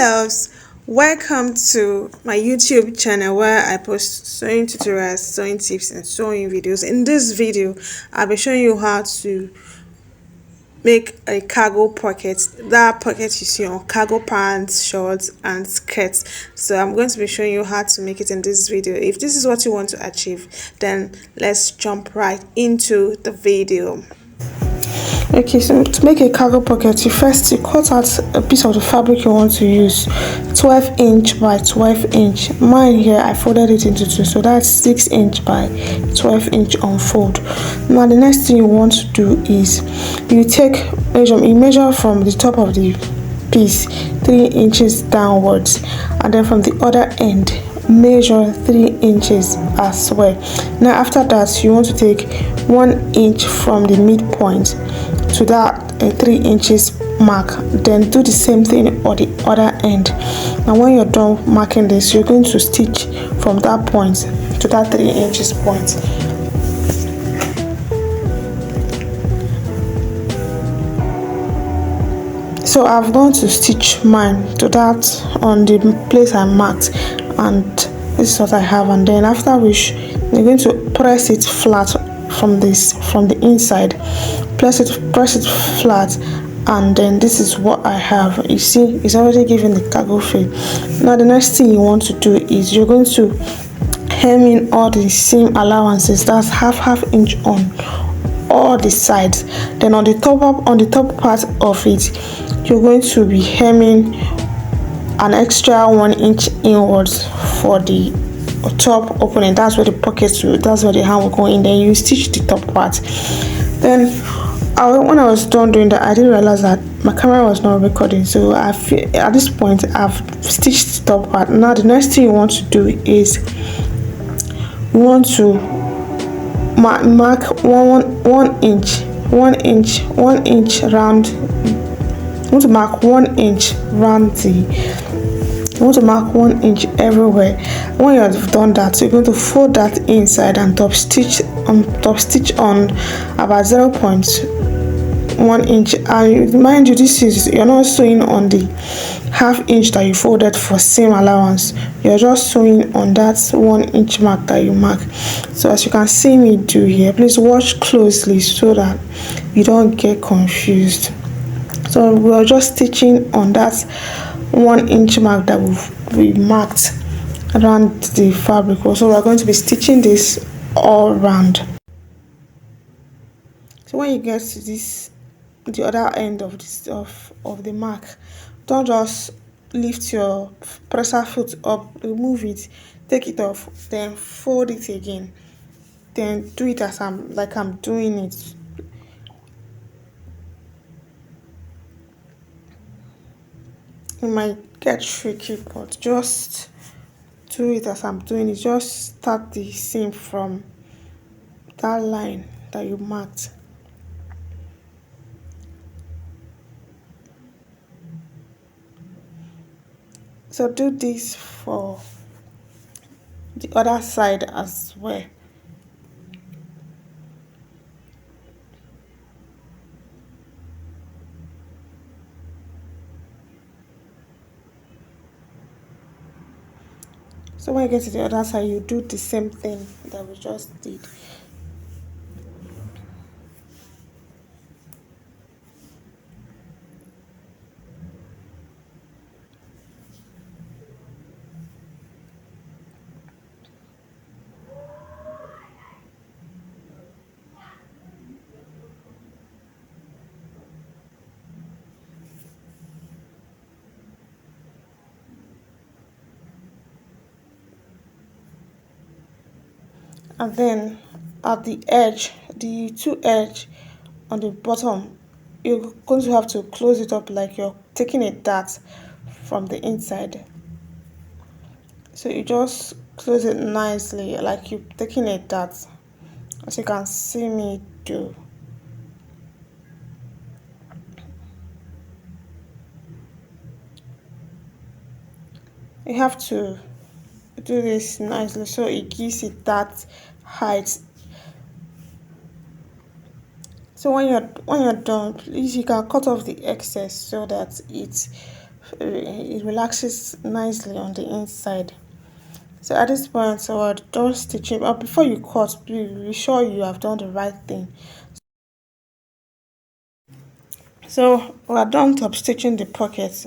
loves, welcome to my YouTube channel where I post sewing tutorials, sewing tips and sewing videos. In this video, I'll be showing you how to make a cargo pocket. That pocket you see on cargo pants, shorts and skirts. So I'm going to be showing you how to make it in this video. If this is what you want to achieve, then let's jump right into the video. Okay, so to make a cargo pocket, you cut out a piece of the fabric you want to use, 12 inch by 12 inch. Mine here, I folded it into two, so that's 6 inch by 12 inch unfold. Now the next thing you want to do is you measure from the top of the piece 3 inches downwards, and then from the other end measure 3 inches as well. Now after that, you want to take 1 inch from the midpoint to that 3 inches mark, then do the same thing on the other end. And when you're done marking this, you're going to stitch from that point to that 3 inches point. So I've gone to stitch mine to that on the place I marked, and this is what I have. And then after which you're going to press it flat from the inside. Press it flat, and then this is what I have. You see, it's already giving the cargo feel. Now the next thing you want to do is you're going to hem in all the seam allowances. That's half inch on all the sides. Then on the top part of it, you're going to be hemming an extra 1 inch inwards for the top opening. That's where the pockets that's where the hand will go in. Then you stitch the top part. Then when I was done doing that, I didn't realize that my camera was not recording, so at this point I've stitched the top part. Now the next thing you want to do is you want to mark 1 inch round. You want to mark 1 inch round you want to mark 1 inch everywhere. When you have done that, you're going to fold that inside and top stitch on about 0.1 inch. And mind you, you're not sewing on the half inch that you folded for seam allowance. You're just sewing on that 1 inch mark that you mark. So as you can see me do here, please watch closely so that you don't get confused. So we are just stitching on that 1 inch mark that we marked around the fabric. So we're going to be stitching this all around. So when you get to the other end of the mark, don't just lift your presser foot up, remove it, take it off, then fold it again, then do it as I'm doing it. It might get tricky, but just do it as I'm doing it. Just start the seam from that line that you marked. So do this for the other side as well. So when you get to the other side, you do the same thing that we just did. And then at the edge, the two edge on the bottom, you're going to have to close it up like you're taking a dart from the inside. So you just close it nicely like you're taking a dart, as you can see me do. You have to do this nicely so it gives it that height. So when you're done, please, you can cut off the excess so that it it relaxes nicely on the inside. So at this point, so we're done stitching. But before you cut, please be sure you have done the right thing. So we're done top stitching the pocket,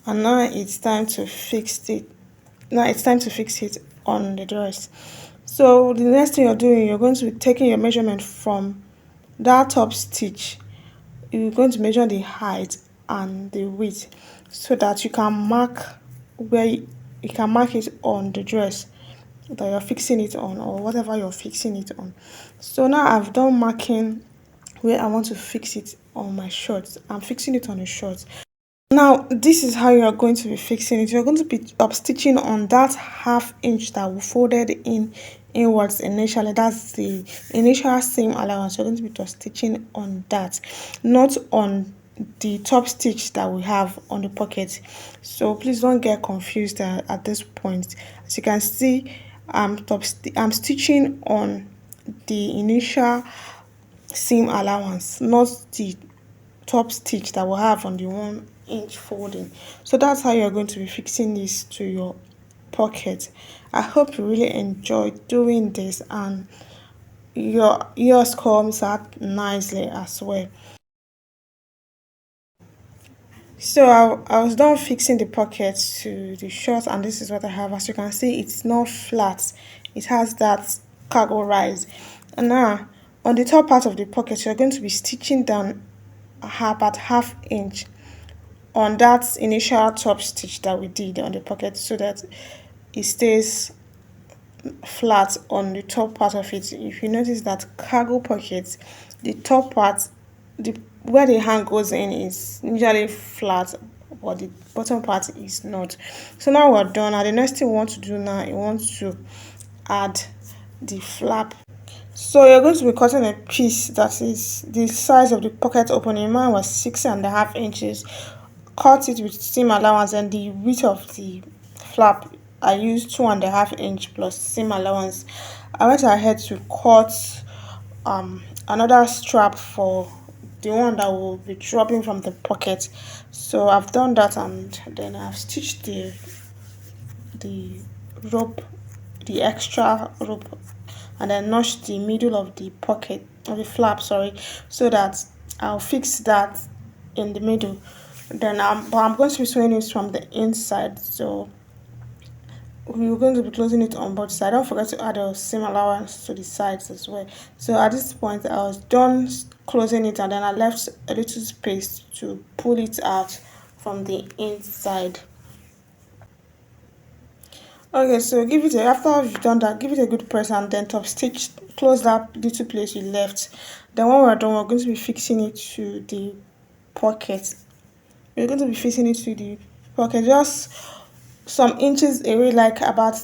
and now it's time to fix it. Now it's time to fix it on the dress. So the next thing you're doing, you're going to be taking your measurement from that top stitch. You're going to measure the height and the width so that you can mark where you can mark it on the dress that you're fixing it on, or whatever you're fixing it on. So now I've done marking where I want to fix it on my shorts. I'm fixing it on the shorts. Now this is how you are going to be fixing it. You're going to be up stitching on that half inch that we folded in inwards initially. That's the initial seam allowance. You're going to be top stitching on that, not on the top stitch that we have on the pocket. So please don't get confused at this point. As you can see, I'm stitching on the initial seam allowance, not the top stitch that we have on the 1 inch folding. So that's how you're going to be fixing this to your pocket. I hope you really enjoyed doing this, and yours comes out nicely as well. So I was done fixing the pocket to the short, and this is what I have. As you can see, it's not flat. It has that cargo rise. And now on the top part of the pocket, you're going to be stitching down about half inch on that initial top stitch that we did on the pocket, so that it stays flat on the top part of it. If you notice that cargo pocket, the top part, the where the hand goes in is usually flat, but the bottom part is not. So now we're done, and the next thing we want to do now, you want to add the flap. So you're going to be cutting a piece that is the size of the pocket opening. Mine was 6.5 inches. Cut it with seam allowance, and the width of the flap I used 2.5 inch plus seam allowance. I went ahead to cut another strap for the one that will be dropping from the pocket. So I've done that, and then I've stitched the rope, the extra rope, and then notch the middle of the pocket of the flap, sorry, so that I'll fix that in the middle. Then I'm going to be sewing it from the inside, so we're going to be closing it on both sides. Don't forget to add a seam allowance to the sides as well. So at this point, I was done closing it, and then I left a little space to pull it out from the inside. Okay, so give it a, after you've done that, give it a good press, and then top stitch, close that little place you left. Then when we're done, we're going to be fixing it to the pocket. We're going to be fixing it to the pocket, just some inches away, like about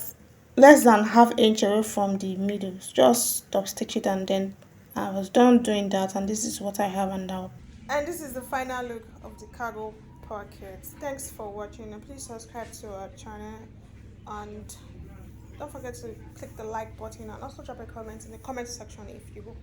less than half inch away from the middle. Just top stitch it, and then I was done doing that, and this is what I have on now. And this is the final look of the cargo pocket. Thanks for watching, and please subscribe to our channel, and don't forget to click the like button, and also drop a comment in the comment section if you